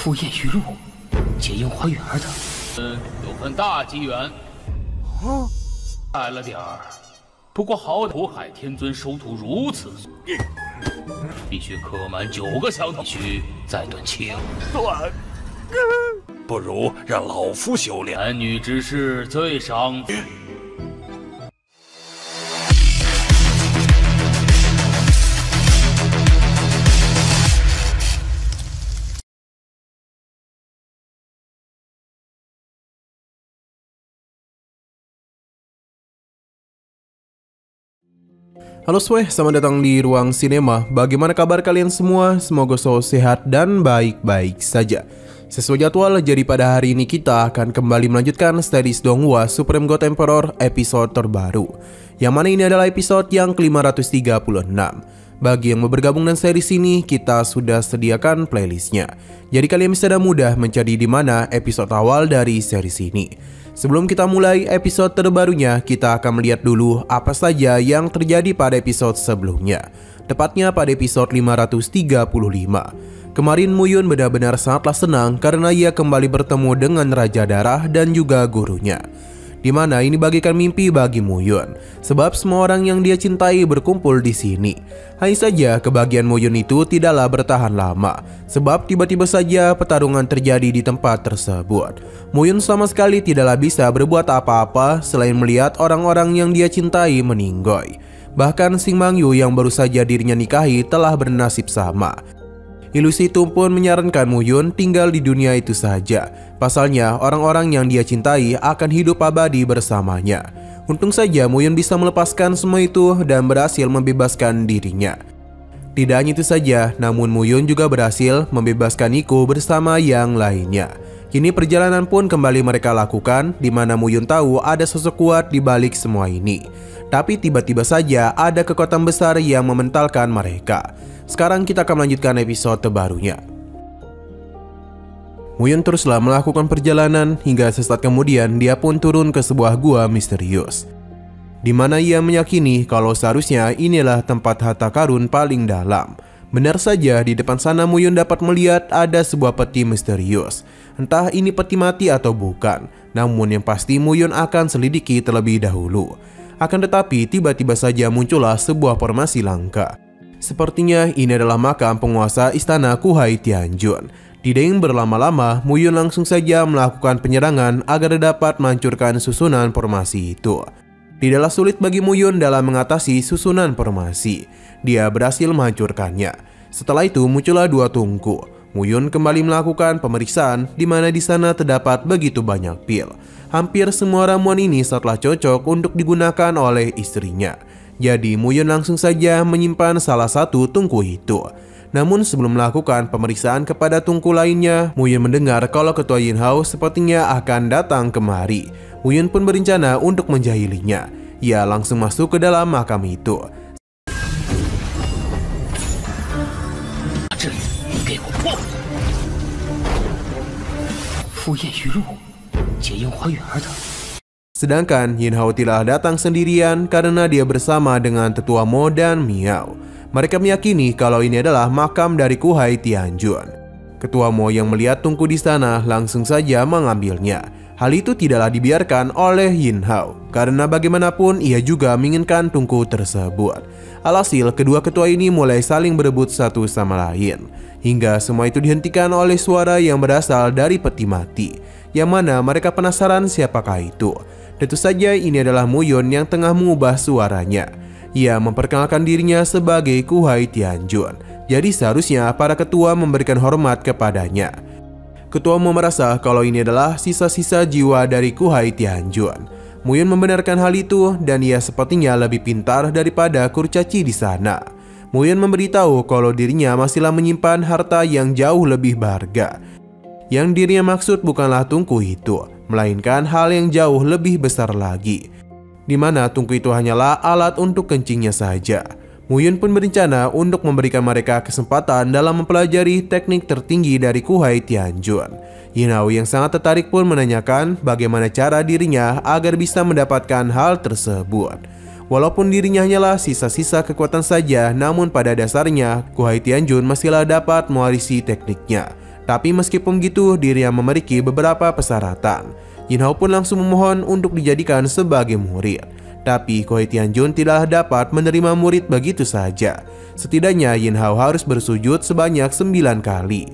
赴宴玉露，结樱花园的。有份大机缘，来了点儿。不过好歹苦海天尊收徒如此，必须刻满9个香头，必须再断7断。不如让老夫修炼。男女之事最伤。Halo Sweh, selamat datang di Ruang Sinema. Bagaimana kabar kalian semua? Semoga selalu sehat dan baik-baik saja. Sesuai jadwal, jadi pada hari ini kita akan kembali melanjutkan series Donghua Supreme God Emperor episode terbaru, yang mana ini adalah episode yang ke-536. Bagi yang mau bergabung dengan series ini, kita sudah sediakan playlistnya. Jadi kalian bisa dengan mudah mencari di mana episode awal dari series ini. Sebelum kita mulai episode terbarunya, kita akan melihat dulu apa saja yang terjadi pada episode sebelumnya. Tepatnya pada episode 535. Kemarin Muyun benar-benar sangatlah senang karena ia kembali bertemu dengan Raja Darah dan juga gurunya. Dimana ini bagikan mimpi bagi Muyun, sebab semua orang yang dia cintai berkumpul di sini. Hanya saja kebahagiaan Muyun itu tidaklah bertahan lama, sebab tiba-tiba saja pertarungan terjadi di tempat tersebut. Muyun sama sekali tidaklah bisa berbuat apa-apa selain melihat orang-orang yang dia cintai meninggoy. Bahkan Sing Mangyu yang baru saja dirinya nikahi telah bernasib sama. Ilusi itu pun menyarankan Muyun tinggal di dunia itu saja. Pasalnya, orang-orang yang dia cintai akan hidup abadi bersamanya. Untung saja Muyun bisa melepaskan semua itu dan berhasil membebaskan dirinya. Tidak hanya itu saja, namun Muyun juga berhasil membebaskan Iko bersama yang lainnya. Kini perjalanan pun kembali mereka lakukan, di mana Muyun tahu ada sosok kuat di balik semua ini. Tapi tiba-tiba saja ada kekuatan besar yang mementalkan mereka. Sekarang kita akan melanjutkan episode terbarunya. Muyun teruslah melakukan perjalanan hingga sesaat kemudian dia pun turun ke sebuah gua misterius, di mana ia meyakini kalau seharusnya inilah tempat harta karun paling dalam. Benar saja, di depan sana Muyun dapat melihat ada sebuah peti misterius. Entah ini peti mati atau bukan, namun yang pasti Muyun akan selidiki terlebih dahulu. Akan tetapi tiba-tiba saja muncullah sebuah formasi langka. Sepertinya ini adalah makam penguasa istana Kuhai Tianjun. Tidak ingin berlama-lama, Muyun langsung saja melakukan penyerangan agar dapat menghancurkan susunan formasi itu. Tidaklah sulit bagi Muyun dalam mengatasi susunan formasi. Dia berhasil menghancurkannya. Setelah itu muncullah dua tungku. Muyun kembali melakukan pemeriksaan, di mana di sana terdapat begitu banyak pil. Hampir semua ramuan ini setelah cocok untuk digunakan oleh istrinya. Jadi Muyun langsung saja menyimpan salah satu tungku itu. Namun sebelum melakukan pemeriksaan kepada tungku lainnya, Muyun mendengar kalau ketua Yin Hao sepertinya akan datang kemari. Muyun pun berencana untuk menjahilinya. Ia langsung masuk ke dalam makam itu. Sedangkan Yin Hao tidak datang sendirian karena dia bersama dengan Tetua Mo dan Miao. Mereka meyakini kalau ini adalah makam dari Kuhai Tianjun. Ketua Mo yang melihat tungku di sana langsung saja mengambilnya. Hal itu tidaklah dibiarkan oleh Yin Hao, karena bagaimanapun ia juga menginginkan tungku tersebut. Alhasil kedua ketua ini mulai saling berebut satu sama lain, hingga semua itu dihentikan oleh suara yang berasal dari peti mati, yang mana mereka penasaran siapakah itu. Tentu saja ini adalah Muyun yang tengah mengubah suaranya. Ia memperkenalkan dirinya sebagai Kuhai Tianjun, jadi seharusnya para ketua memberikan hormat kepadanya. Ketua Mo merasa kalau ini adalah sisa-sisa jiwa dari Kuhai Tianjun. Muyun membenarkan hal itu dan ia sepertinya lebih pintar daripada kurcaci di sana. Muyun memberitahu kalau dirinya masihlah menyimpan harta yang jauh lebih berharga. Yang dirinya maksud bukanlah tungku itu, melainkan hal yang jauh lebih besar lagi, di mana tungku itu hanyalah alat untuk kencingnya saja. Muyun pun berencana untuk memberikan mereka kesempatan dalam mempelajari teknik tertinggi dari Kuhai Tianjun. Yin Hao yang sangat tertarik pun menanyakan bagaimana cara dirinya agar bisa mendapatkan hal tersebut. Walaupun dirinya hanyalah sisa-sisa kekuatan saja, namun pada dasarnya Kuhai Tianjun masihlah dapat mewarisi tekniknya. Tapi meskipun begitu, dirinya memiliki beberapa persyaratan. Yin Hao pun langsung memohon untuk dijadikan sebagai murid. Tapi Kuai Tianjun tidaklah dapat menerima murid begitu saja. Setidaknya Yin Hao harus bersujud sebanyak 9 kali.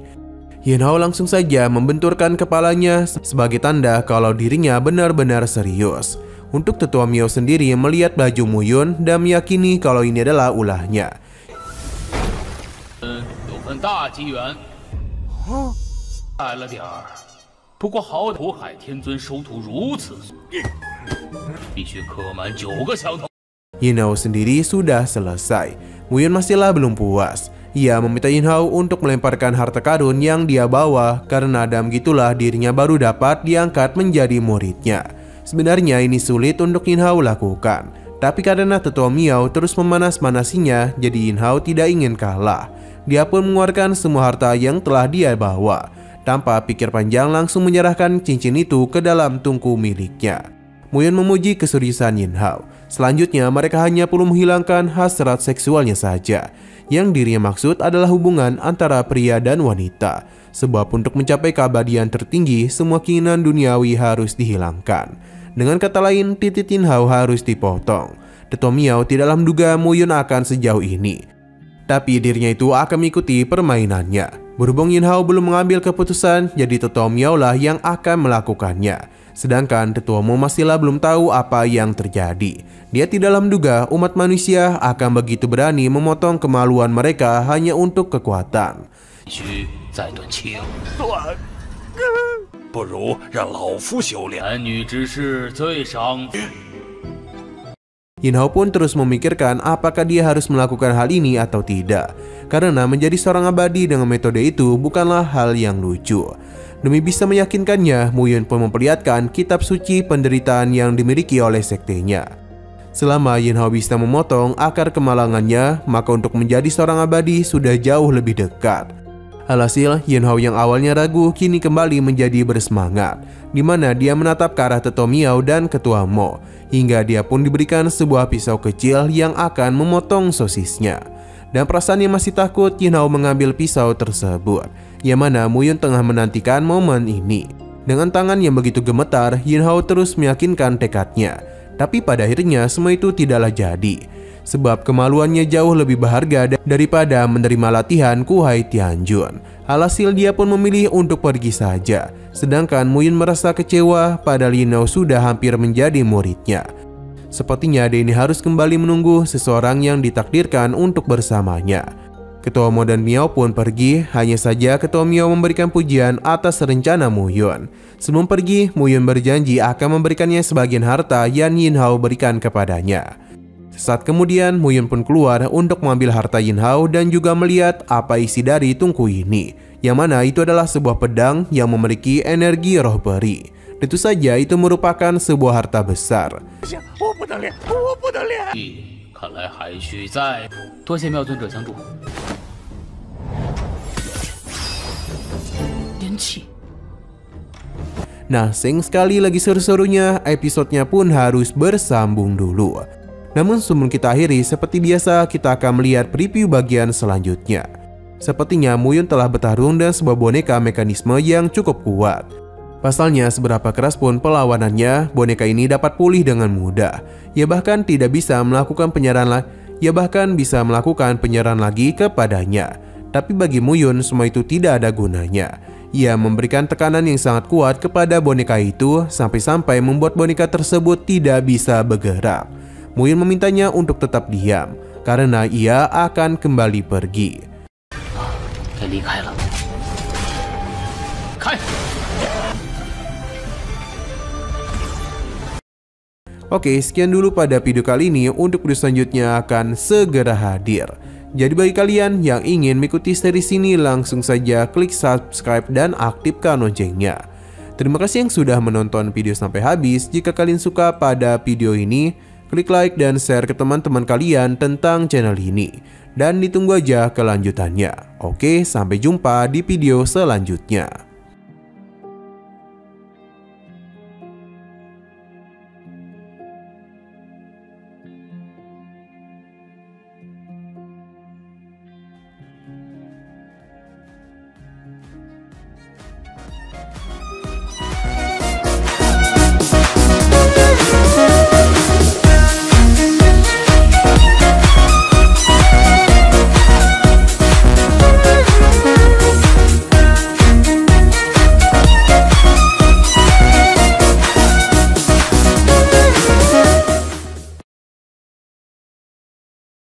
Yin Hao langsung saja membenturkan kepalanya sebagai tanda kalau dirinya benar-benar serius. Untuk Tetua Miao sendiri melihat baju Muyun dan meyakini kalau ini adalah ulahnya. 有份大机缘，快了点儿。不过好歹苦海天尊收徒如此，必须刻满9个响头。 Yin Hao sendiri sudah selesai. Muyun masihlah belum puas. Ia meminta Yin Hao untuk melemparkan harta karun yang dia bawa karena dalam gitulah dirinya baru dapat diangkat menjadi muridnya. Sebenarnya ini sulit untuk Yin Hao lakukan, tapi karena Tetua Miao terus memanas-manasinya, jadi Yin Hao tidak ingin kalah. Dia pun mengeluarkan semua harta yang telah dia bawa. Tanpa pikir panjang langsung menyerahkan cincin itu ke dalam tungku miliknya. Muyun memuji keseriusan Yin Hao. Selanjutnya mereka hanya perlu menghilangkan hasrat seksualnya saja. Yang dirinya maksud adalah hubungan antara pria dan wanita. Sebab untuk mencapai keabadian tertinggi, semua keinginan duniawi harus dihilangkan. Dengan kata lain, titik Yin Hao harus dipotong. Tetua Miao tidaklah menduga Muyun akan sejauh ini. Tapi dirinya itu akan mengikuti permainannya. Berhubung Yin Hao belum mengambil keputusan, jadi Tetua Miao lah yang akan melakukannya. Sedangkan Tetua Mo masihlah belum tahu apa yang terjadi. Dia tidaklah menduga umat manusia akan begitu berani memotong kemaluan mereka hanya untuk kekuatan. 不如让老夫修炼。 男女之事最伤。 Yin Hao pun terus memikirkan apakah dia harus melakukan hal ini atau tidak. Karena menjadi seorang abadi dengan metode itu bukanlah hal yang lucu. Demi bisa meyakinkannya, Muyun pun memperlihatkan kitab suci penderitaan yang dimiliki oleh sektenya. Selama Yin Hao bisa memotong akar kemalangannya, maka untuk menjadi seorang abadi sudah jauh lebih dekat. Alhasil, Yin Hao yang awalnya ragu kini kembali menjadi bersemangat, di mana dia menatap ke arah Tetua Miao dan Ketua Mo, hingga dia pun diberikan sebuah pisau kecil yang akan memotong sosisnya. Dan perasaannya masih takut, Yin Hao mengambil pisau tersebut, yang mana Muyun tengah menantikan momen ini. Dengan tangan yang begitu gemetar, Yin Hao terus meyakinkan tekadnya. Tapi pada akhirnya semua itu tidaklah jadi. Sebab kemaluannya jauh lebih berharga daripada menerima latihan Kuai Tianjun. Alhasil dia pun memilih untuk pergi saja. Sedangkan Muyun merasa kecewa padahal Yin Hao sudah hampir menjadi muridnya. Sepertinya dia ini harus kembali menunggu seseorang yang ditakdirkan untuk bersamanya. Ketua Mo dan Miao pun pergi, hanya saja Ketua Miao memberikan pujian atas rencana Muyun. Sebelum pergi, Muyun berjanji akan memberikannya sebagian harta yang Yin Hao berikan kepadanya. Saat kemudian, Muyun pun keluar untuk mengambil harta Yin Hao dan juga melihat apa isi dari tungku ini, yang mana itu adalah sebuah pedang yang memiliki energi roh peri. Tentu saja itu merupakan sebuah harta besar. 看来还需再多谢妙尊者相助。仙气。 Nah, sayang sekali lagi seru-serunya, episodenya pun harus bersambung dulu. Namun sebelum kita akhiri, seperti biasa kita akan melihat preview bagian selanjutnya. Sepertinya Muyun telah bertarung dengan sebuah boneka mekanisme yang cukup kuat. Pasalnya seberapa keras pun perlawanannya, boneka ini dapat pulih dengan mudah. Ia bahkan tidak bisa melakukan penyerangan lagi kepadanya. Tapi bagi Muyun semua itu tidak ada gunanya. Ia memberikan tekanan yang sangat kuat kepada boneka itu sampai-sampai membuat boneka tersebut tidak bisa bergerak. Muyun memintanya untuk tetap diam karena ia akan kembali pergi. Oke, sekian dulu pada video kali ini. Untuk video selanjutnya akan segera hadir. Jadi bagi kalian yang ingin mengikuti series ini, langsung saja klik subscribe dan aktifkan loncengnya. Terima kasih yang sudah menonton video sampai habis. Jika kalian suka pada video ini, klik like dan share ke teman-teman kalian tentang channel ini. Dan ditunggu aja kelanjutannya. Oke, sampai jumpa di video selanjutnya.